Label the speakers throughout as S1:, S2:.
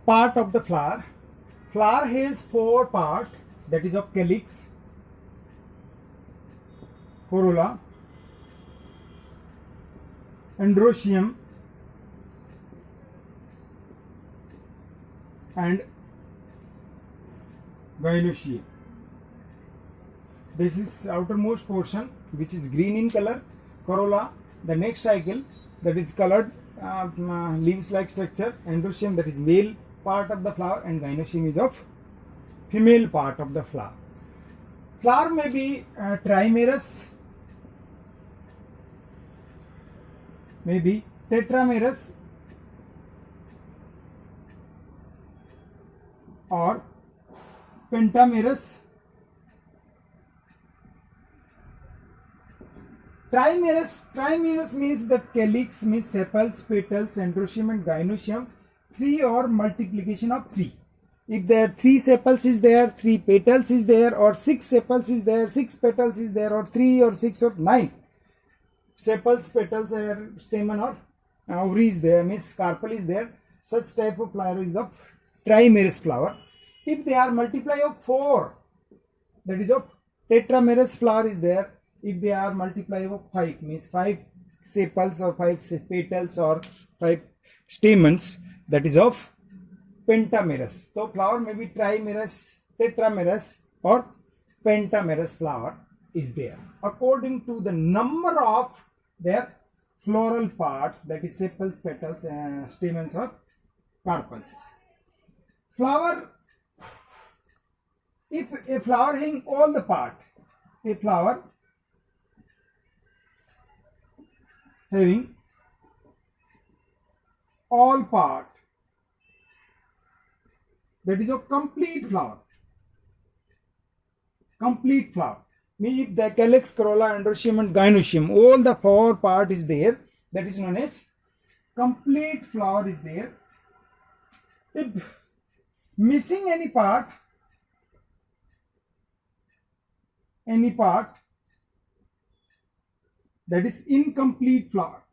S1: part of the flower. Flower has four parts, that is of calyx, corolla, androecium, and gynoecium. This is outermost portion which is green in color, corolla. The next cycle that is colored leaves like structure, androecium that is male part of the flower, and gynoecium is of female part of the flower. Flower may be trimerous, may be tetramerous, or pentamerous. Trimerous means the calyx means sepals, petals, androecium and gynoecium, three or multiplication of three. If there are three sepals is there, three petals is there, or six sepals is there, six petals is there, or three or six or nine sepals, petals, or stamen or ovary is there, means carpel is there, such type of flower is the trimerous flower. If they are multiply of 4, that is of tetramerous flower is there. If they are multiply of 5, means 5 sepals or 5 petals or 5 stamens, that is of pentamerous. So flower may be trimerous, tetramerous or pentamerous flower is there according to the number of their floral parts, that is sepals, petals, stamens or carpels. Flower, if a flower having all the part, a flower having all part, that is a complete flower. Complete flower means if the calyx, corolla, androecium and gynoecium, all the 4 part is there, that is known as complete flower is there. If missing any part, that is incomplete flower.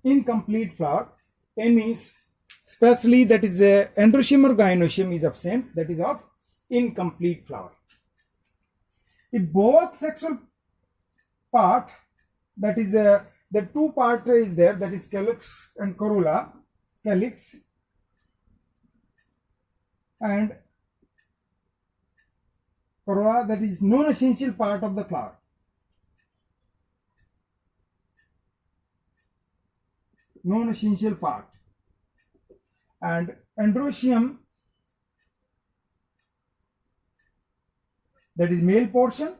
S1: Incomplete flower, any especially that is androecium or gynoecium is absent, that is of incomplete flower. If both sexual part, that is the 2 part is there, that is calyx and corolla, calyx and corolla, that is non-essential part of the flower. Non-essential part. And androecium, that is male portion,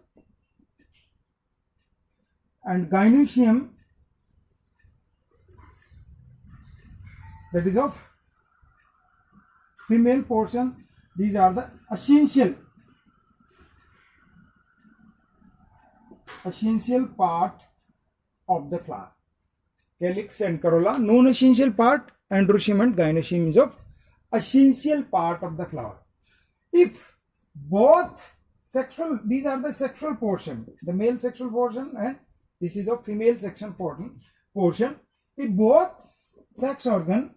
S1: and gynoecium, that is of female portion. These are the essential part of the flower. Calyx and corolla, non-essential part, androecium and gynoecium is of essential part of the flower. If both sexual, these are the sexual portion, the male sexual portion, and this is of female sexual portion. If both sex organ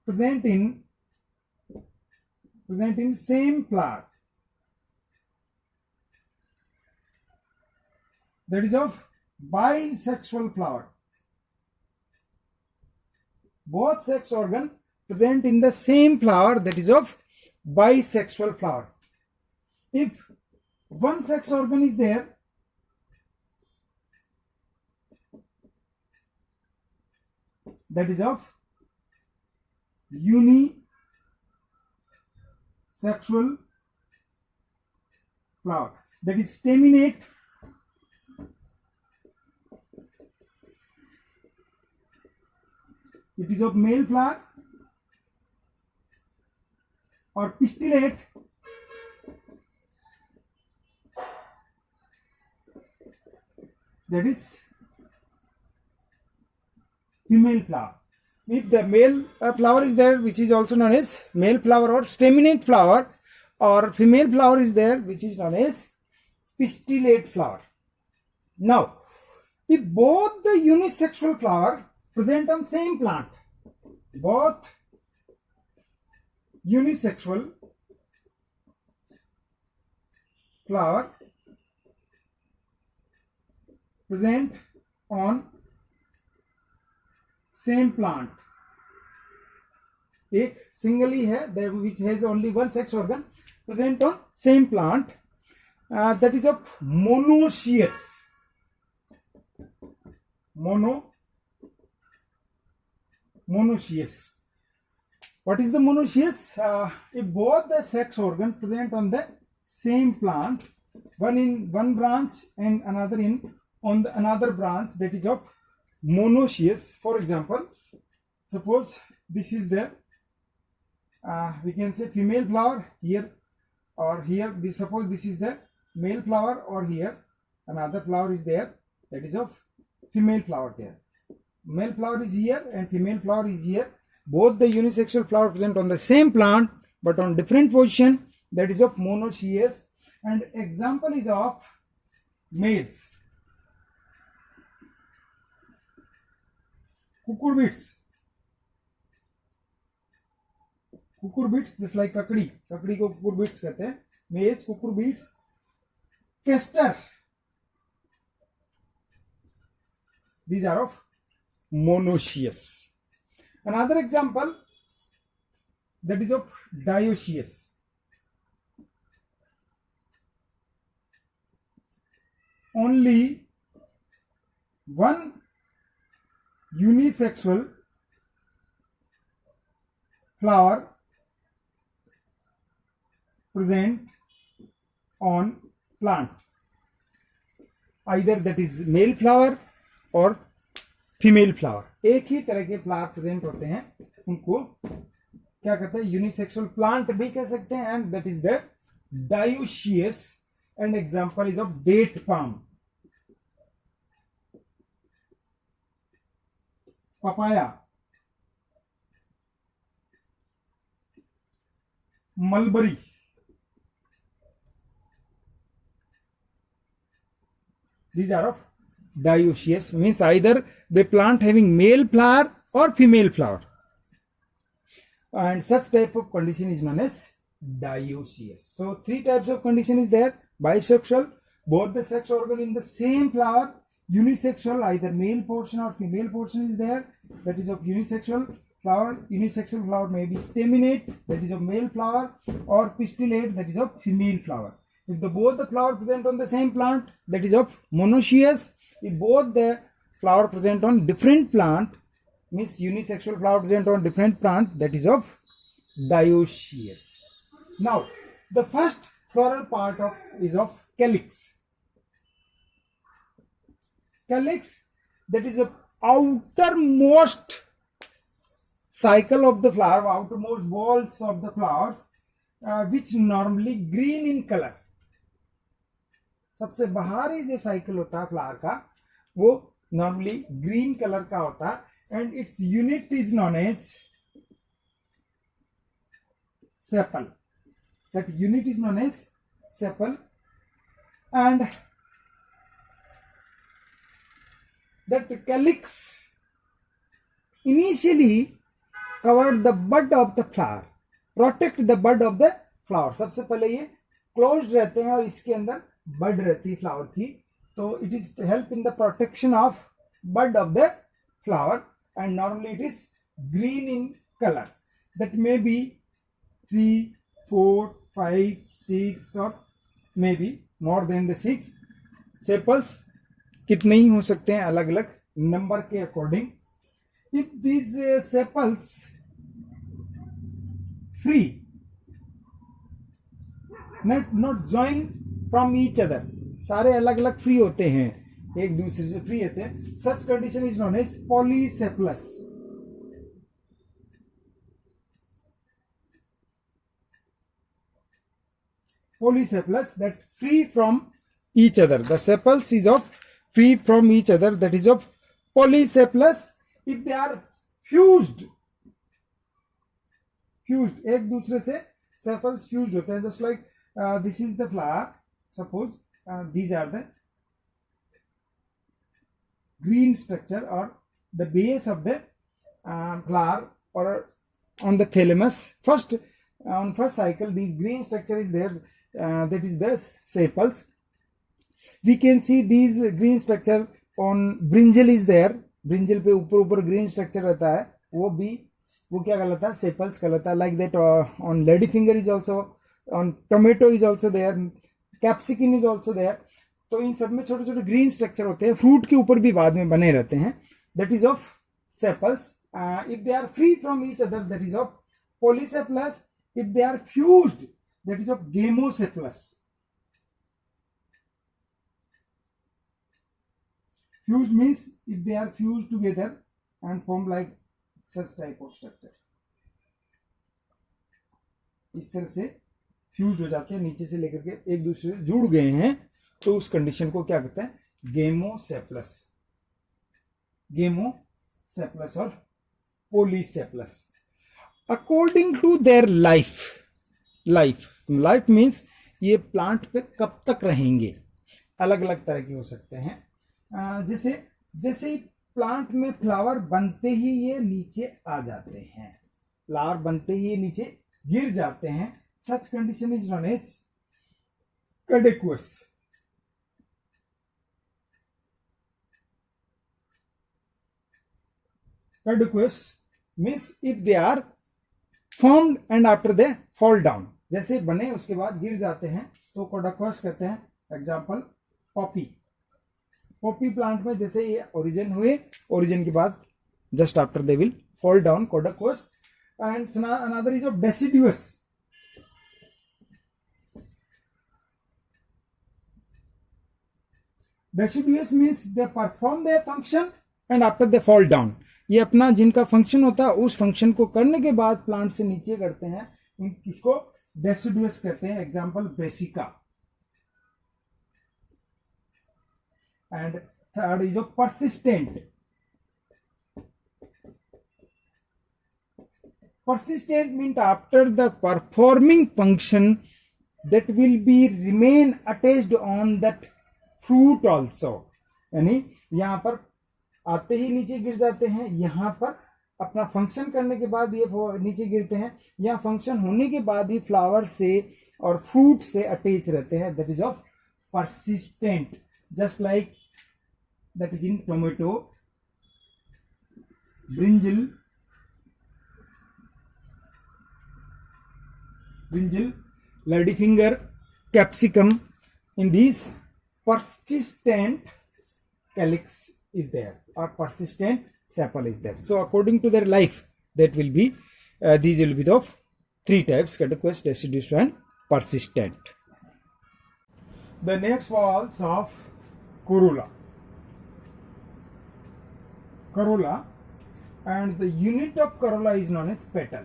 S1: present in same flower, that is of bisexual flower. Both sex organ present in the same flower, that is of bisexual flower. If one sex organ is there, that is of unisexual flower, that is staminate, it is of male flower, or pistillate, that is female flower. If the male flower is there, which is also known as male flower or staminate flower, or female flower is there, which is known as pistillate flower. Now, if both the unisexual flower present on same plant, both unisexual flower present on same plant, एक single ही है which has only one sex organ present on same plant, that is of monoecious. Monoecious. What is the monoecious? If both the sex organ present on the same plant, one in one branch and another in on the another branch, that is of monoecious. For example, suppose this is the we can say female flower here or here. Suppose this is the male flower, or here another flower is there, that is of female flower there. Male flower is here and female flower is here. Both the unisexual flower present on the same plant but on different position, that is of monoecious. And example is of maize, cucurbits. Cucurbits, just like kakdi को cucurbits कहते हैं. Maize, cucurbits, castor, these are of monoecious. Another example, that is of dioecious. Only one unisexual flower present on plant, either that is male flower or female flower. एक ही तरह के flower present होते हैं, उनको क्या कहते हैं, यूनिसेक्सुअल प्लांट भी कह सकते हैं, and that is the dioecious. And example is of date palm, papaya, mulberry. These are of dioecious, means either the plant having male flower or female flower, and such type of condition is known as dioecious. So three types of condition is there: bisexual, both the sex organ in the same flower; unisexual, either male portion or female portion is there, that is of unisexual flower. Unisexual flower may be staminate, that is of male flower, or pistillate, that is of female flower. If both the flower present on the same plant, that is of monoecious. If both the flower present on different plant, means unisexual flower present on different plant, that is of dioecious. Now, the first floral part is of calyx. Calyx, that is the outermost cycle of the flower, outermost walls of the flowers, which normally green in color. सबसे बाहरी जो cycle होता है flower का, वो normally green colour का होता है, and its unit is known as sepal. That unit is known as sepal, and that calyx initially covered the bud of the flower, protect the bud of the flower. सबसे पहले ये closed रहते हैं और इसके अंदर बड रहती है फ्लावर की, तो it is help in the protection of bud of the flower, and normally it is green in colour. That may be 3, 4, 5, 6 और may be more than the 6 sepals. कितने ही हो सकते हैं अलग अलग नंबर के according. If these sepals free, not join from each other, सारे अलग अलग फ्री होते हैं, एक दूसरे से फ्री होते हैं, such condition is known as polysepalous. Polycephalus, that free from each other. The sepals is of free from each other, that is of polycephalus. If they are fused, एक दूसरे से सेपल्स फ्यूज होते हैं. Just like this is the flower. Suppose these are the green structure or the base of the flower or on the thalamus. On first cycle these green structure is there, that is the sepals. We can see these green structure on brinjal is there. brinjal पे ऊपर green structure रहता है, वो क्या कहलाता है, sepals कहलाता है. Like that on lady finger is also, on tomato is also there, capsicum is also there. तो इन सब में छोटे छोटे ग्रीन स्ट्रक्चर होते हैं, फ्रूट के ऊपर भी बाद में बने रहते हैं. That is of sepals. If they are free from each other, that is of polysepalous. If they are fused, that is of gamosepalous. Fused means if they are fused together and form like such type of structure. इस तरह से fuse हो जाते हैं, नीचे से लेकर के एक दूसरे से जुड़ गए हैं, तो उस कंडीशन को क्या कहते हैं, गेमोसेपलस. गेमोसेपलस और polysepalous. According to their life means ये प्लांट पे कब तक रहेंगे, अलग अलग तरह के हो सकते हैं. जैसे प्लांट में फ्लावर बनते ही ये नीचे आ जाते हैं, फ्लावर बनते ही ये नीचे गिर जाते हैं. Such condition is known as caducous. Caducous means if they are formed and after they fall down. जैसे बने उसके बाद गिर जाते हैं तो caducous कहते हैं. एग्जाम्पल पॉपी प्लांट में जैसे ये ओरिजिन हुए, ओरिजिन के बाद just after they will fall down, caducous. And another is of deciduous. Deciduous means they perform their function and after they fall down. ये अपना जिनका फंक्शन होता है उस फंक्शन को करने के बाद प्लांट से नीचे करते हैं, उसको deciduous कहते हैं. Example Brassica. And third is of persistent. Persistent means after the performing function that will be remain attached on that fruit also. यानी यहां पर आते ही नीचे गिर जाते हैं, यहां पर अपना फंक्शन करने के बाद ये नीचे गिरते हैं, यहां फंक्शन होने के बाद ही फ्लावर से और फ्रूट से अटैच रहते हैं. That is of persistent. Just like that is in tomato, brinjal, lady finger, capsicum. In these persistent calyx is there or persistent sepal is there. So according to their life, that will be these will be the three types: caducous, deciduous and persistent. The next walls of corolla. And the unit of corolla is known as petal.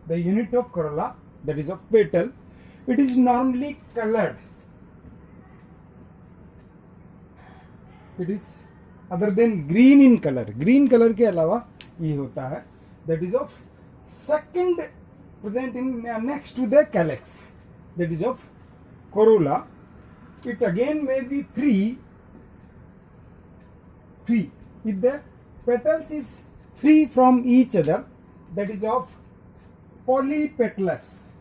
S1: The unit of corolla, that is of petal, it is normally colored. It is other than green in color. Green color के अलावा ये होता है. That is of second present in next to the calyx. That is of corolla. It again may be free. If the petals is free from each other, that is of polypetalous.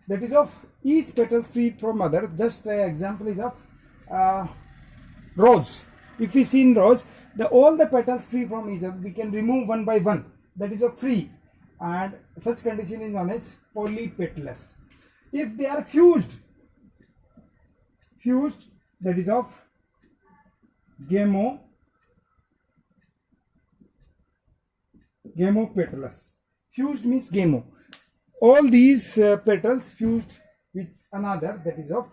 S1: That is of each petals free from other. Just example is of rose. If we see in rose, all the petals free from each other, we can remove one by one. That is of free, and such condition is known as polypetalous. If they are fused, that is of gemopetalous. Fused means gemo. All these petals fused with another, that is of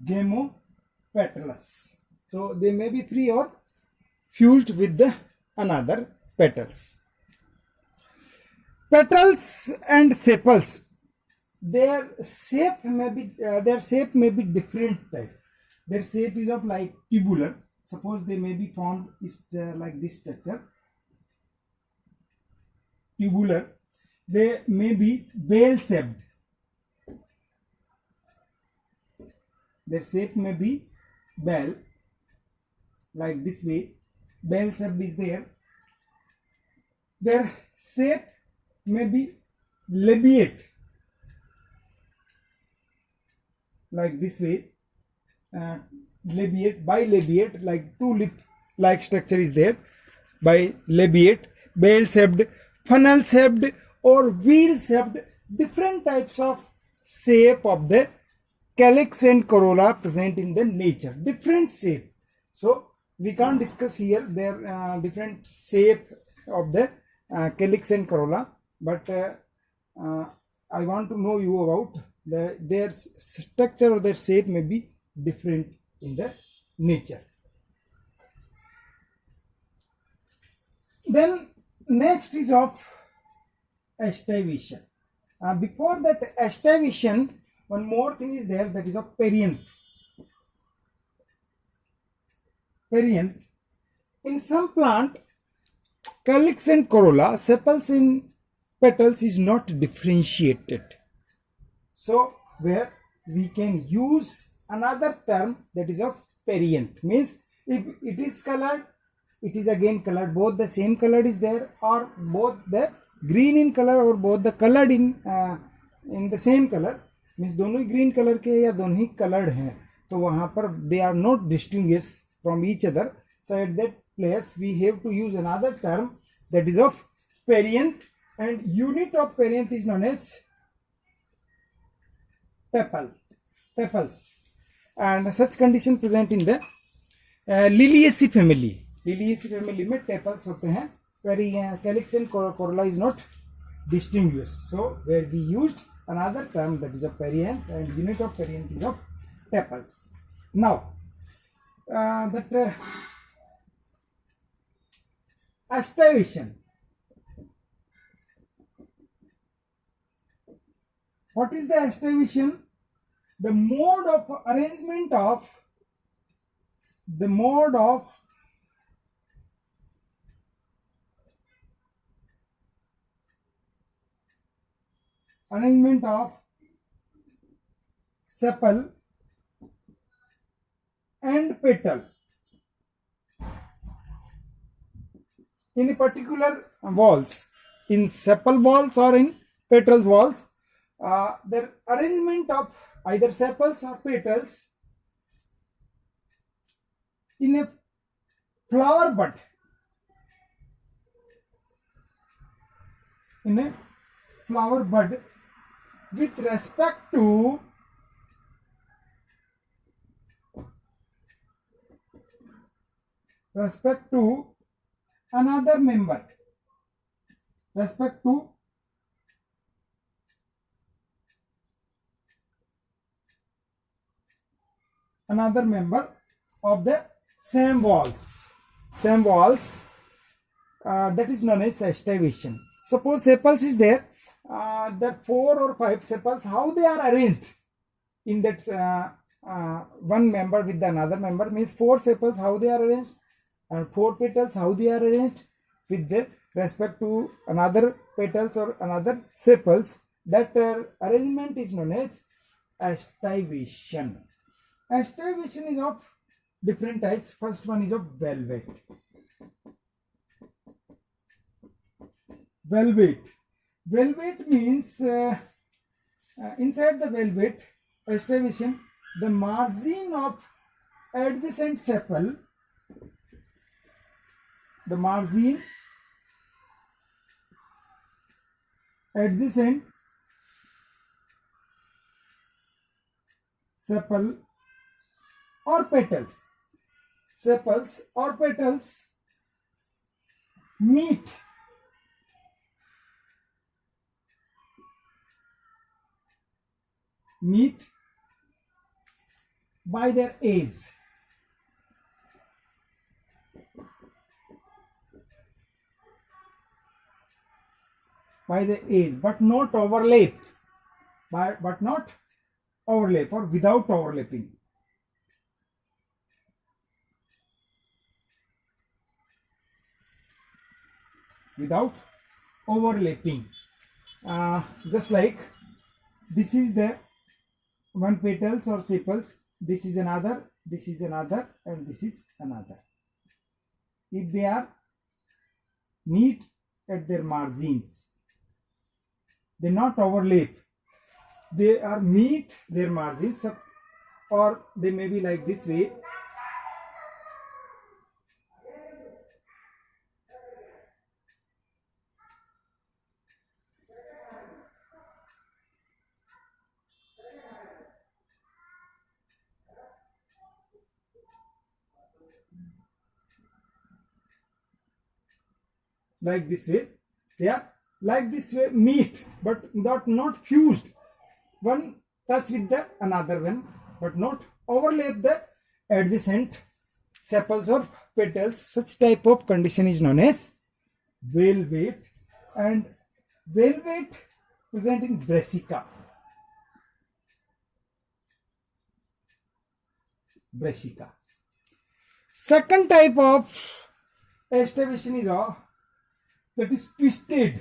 S1: gemopetalous. So they may be free or fused with the another petals. Petals and sepals, their shape may be different type. Their shape is of like tubular. suppose they may be formed is like this structure, tubular. They may be bell shaped. Their shape may be bell, like this way. Bell shaped is there. Their shape may be labiate, like this way. Labiate, bilabiate, like tulip like structure is there. Bilabiate, bell shaped, funnel shaped, or wheel shaped. Different types of shape of the calyx and corolla present in the nature. Different shape. So we can't discuss here their different shape of the calyx and corolla, but I want to know you about their structure or their shape may be different in the nature. Then next is of aestivation. Before that aestivation, one more thing is there, that is of perianth. Perianth. In some plant, calyx and corolla, sepals and petals is not differentiated. So where we can use another term, that is of perianth. Means if it is colored, it is again colored. Both the same color is there, or both the green in color or both the colored in the same color. Means दोनों ही green color के या दोनों ही colored हैं, तो वहाँ पर they are not distinguished from each other. So at that place we have to use another term, that is of perianth, and unit of perianth is known as tepals. And such condition present in the Liliaceae family. Liliaceae family में tepals होते हैं. Calyx and corolla is not distinguished. So where we used another term, that is of perianth, and unit of perianth is of tepals. Now aestivation. What is the aestivation? The mode of arrangement of sepal and petal in a particular walls, in sepal walls or in petal walls. The arrangement of either sepals or petals in a flower bud, with respect to another member, of the same walls, that is known as aestivation. Suppose sepals is there, that 4 or 5 sepals, how they are arranged in that one member with the another member, means 4 sepals how they are arranged, and 4 petals how they are arranged with the respect to another petals or another sepals. That arrangement is known as aestivation. Aestivation is of different types. First one is of velvet. Velvet means inside the velvet aestivation, the margin of adjacent sepal, adjacent sepal or petals, sepals or petals meet by their edge. But not overlap, or without overlapping. without overlapping. Just like this is the one petals or sepals, this is another, and this is another. If they are neat at their margins, they not overlap, they are neat their margins, or they may be like this way. Like this way, they are like this way, neat, but not fused. One touch with the another one, but not overlap the adjacent sepals or petals. Such type of condition is known as velvet, and velvet present in Brassica. Second type of estivation is that is twisted.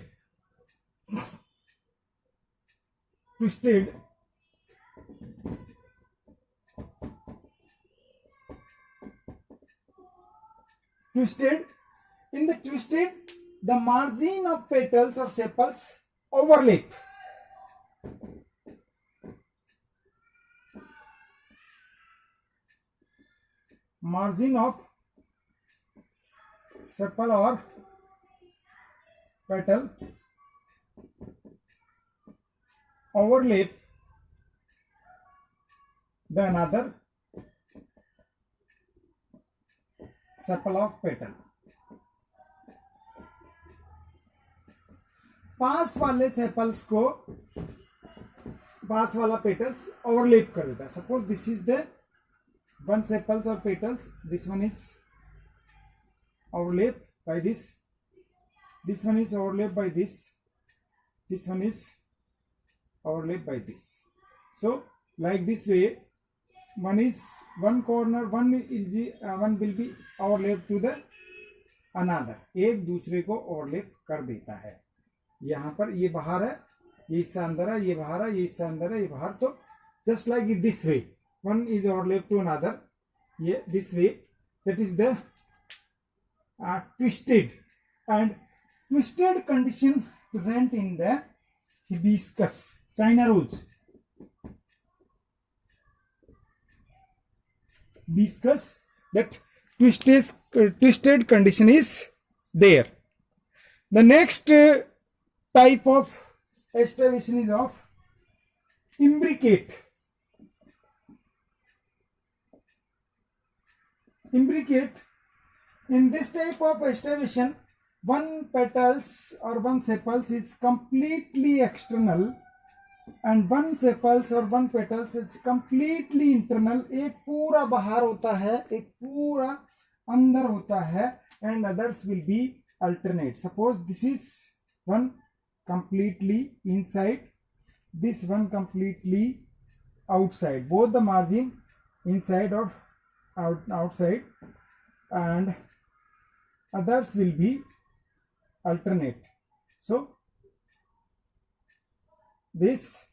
S1: In the twisted, the margin of petals or sepals overlap. Margin of sepal or petal overlap the another sepal of petal. पास वाले sepals को पास वाला petals overlap कर देता है. Suppose this is the one sepals और petals, this one is overlap by this one is overlap by this one is overlap by this. So like this way, one corner, one will be overlap to the another. एक दूसरे को overlap कर देता है. यहाँ पर ये बाहर है, ये इससे अंदर है, ये बाहर है, ये इससे अंदर है, ये बाहर. तो just like this way, one is overlap to another. ये this way, that is the twisted, and twisted condition present in the hibiscus, China rose. Hibiscus, that twisted condition is there. The next type of estivation is of imbricate. In this type of estivation, one petals or one sepals is completely external, and one sepals or one petals is completely internal. एक पूरा बाहर होता है, एक पूरा अंदर होता है, and others will be alternate. Suppose this is one completely inside, this one completely outside. Both the margin inside or outside, and others will be alternate. So this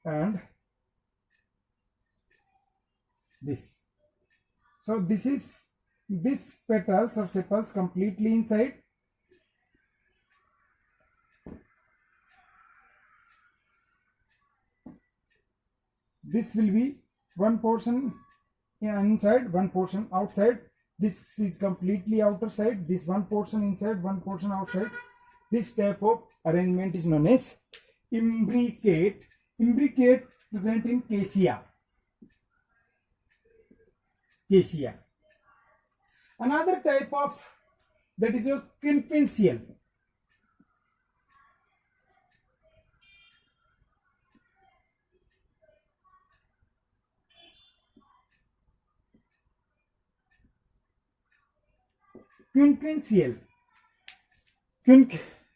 S1: and this. So this petals or sepals completely inside, this will be one portion inside, one portion outside. This is completely outer side, this one portion inside, one portion outside. This type of arrangement is known as imbricate. Imbricate present in Cassia. Another type of that is your quincuncial.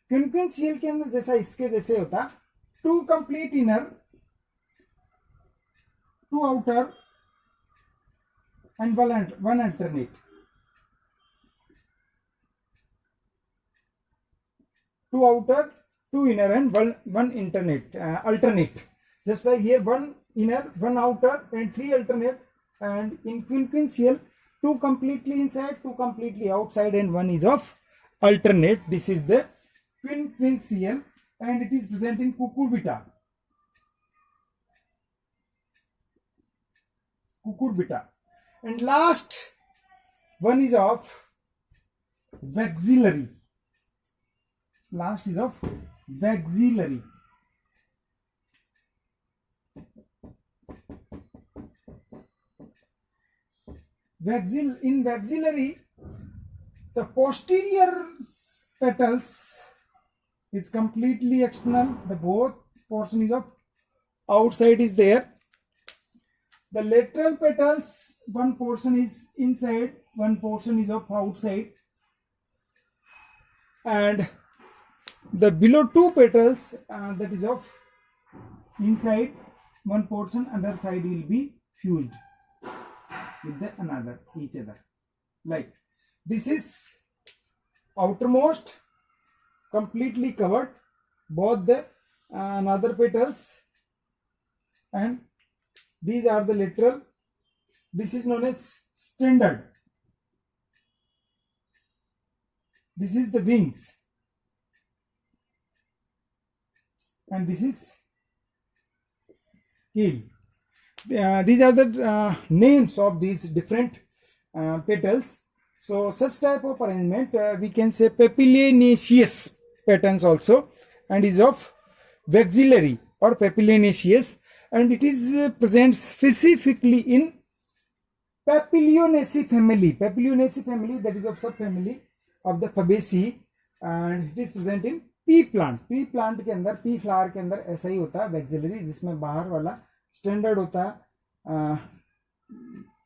S1: क्विंक्वेंशियल के अंदर जैसा इसके जैसे होता, two complete inner, two outer, and one alternate. two outer, two inner, and one alternate. Just like here, one inner, one outer, and three alternate. And in quinquential, two completely inside, two completely outside, and one is of alternate. This is the quinquential, and it is present in cucurbita. Cucurbita. And last one is of vexillary. Last is of vexillary. In vexillary, the posterior petals is completely external. The both portion is of outside is there. The lateral petals, one portion is inside, one portion is of outside. And the below two petals, that is of inside, one portion, other side will be fused with the another, each other. Like this is outermost, completely covered, both the another petals, and these are the lateral. This is known as standard. This is the wings, and this is heel. These are the names of these different petals. So such type of arrangement we can say papilionaceous patterns also, and is of vexillary or papilionaceous, and it is present specifically in Papilionaceae family. Papilionaceae family, that is of subfamily of the Fabaceae, and it is present in pea plant. pea plant के अंदर, pea flower के अंदर ऐसा ही होता है vexillary, जिसमें बाहर वाला स्टैंडर्ड होता है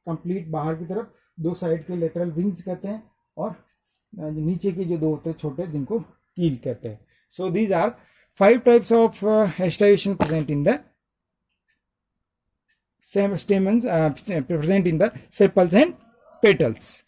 S1: कंप्लीट बाहर की तरफ, दो साइड के लेटरल विंग्स कहते हैं, और नीचे के जो दो होते हैं छोटे, जिनको कील कहते हैं. So these are 5 types of hastiation present in the stamens, present in the sepals and petals.